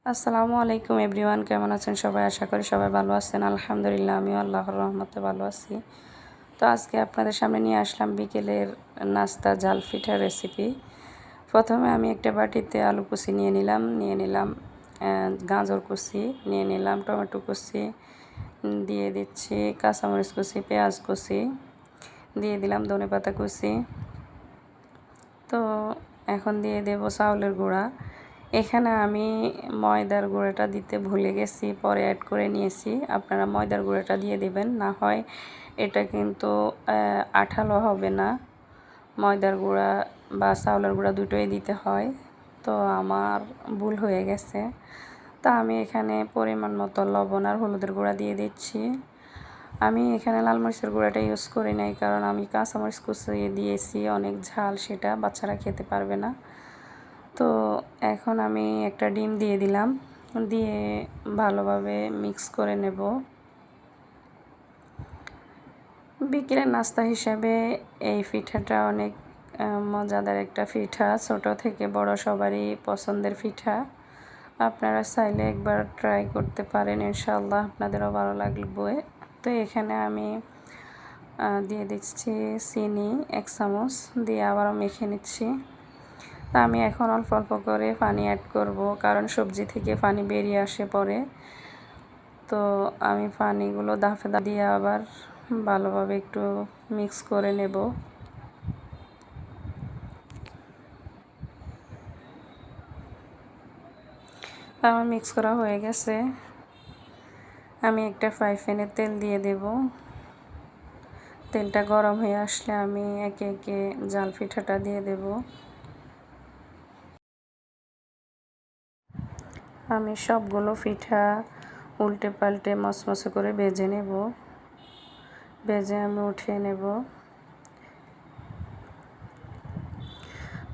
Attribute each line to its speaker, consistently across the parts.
Speaker 1: আসসালামু আলাইকুম এভরিওয়ান, কেমন আছেন সবাই? আশা করি সবাই ভালো আছেন। আলহামদুলিল্লাহ, আমিও আল্লাহর রহমতে ভালো আছি। তো আজকে আপনাদের সামনে নিয়ে আসলাম বিকেলের নাস্তা জাল পিঠার রেসিপি। প্রথমে আমি একটা বাটিতে আলু কুচি নিয়ে নিলাম গাজর কুচি, নিয়ে নিলাম টমেটো কুচি, দিয়ে দিচ্ছি কাঁচামরিচ কুচি, পেঁয়াজ কুচি, দিয়ে দিলাম ধনেপাতা কুচি। তো এখন দিয়ে দেব চাউলের গুঁড়া। এখানে আমি ময়দার গুঁড়োটা দিতে ভুলে গেছি, পরে অ্যাড করে নিয়েছি। আপনারা ময়দার গুঁড়োটা দিয়ে দেবেন, না হয় এটা কিন্তু আঠালো হবে না। ময়দার গুঁড়া বা চাউলের গুঁড়া দুটোই দিতে হয়। তো আমার ভুল হয়ে গেছে। তা আমি এখানে পরিমাণ মতো লবণ আর হলুদের গুঁড়া দিয়ে দিচ্ছি। আমি এখানে লাল মরিচের গুঁড়াটা ইউজ করি নাই, কারণ আমি কাঁচামরিচ কুচিয়ে দিয়েছি, অনেক ঝাল, সেটা বাচ্চারা খেতে পারবে না। তো এখন আমি একটা ডিম দিয়ে দিলাম, দিয়ে ভালোভাবে মিক্স করে নেব। বিকেলের নাস্তা হিসাবে এই পিঠাটা অনেক মজাদার একটা পিঠা, ছোট থেকে বড় সবারই পছন্দের পিঠা। আপনারা চাইলে একবার ট্রাই করতে পারেন, ইনশাআল্লাহ আপনাদেরও ভালো লাগবে। তো এখানে আমি দিয়ে দিচ্ছি চিনি 1 চামচ, দিয়ে আবারও মেখে নিচ্ছি। তা আমি এখন অল্প অল্প করে পানি অ্যাড করব, কারণ সবজি থেকে পানি বেরিয়ে আসে পরে। তো আমি পানিগুলো ধাপে ধাপে দিয়ে আবার ভালোভাবে একটু মিক্স করে নেব। আমার মিক্স করা হয়ে গেছে। আমি একটা ফ্রাই প্যানে তেল দিয়ে দেব। তেলটা গরম হয়ে আসলে আমি একে একে জাল পিঠাটা দিয়ে দেব। আমি সবগুলো পিঠা উল্টে পাল্টে মচমচে করে ভেজে নেব। ভেজে আমি উঠিয়ে নেব।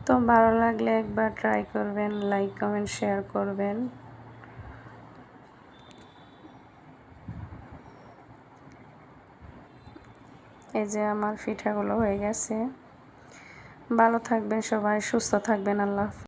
Speaker 1: তো ভালো লাগলে একবার ট্রাই করবেন, লাইক কমেন্ট শেয়ার করবেন। এই যে আমার পিঠাগুলো হয়ে গেছে। ভালো থাকবেন সবাই, সুস্থ থাকবেন। আল্লাহ হাফেজ।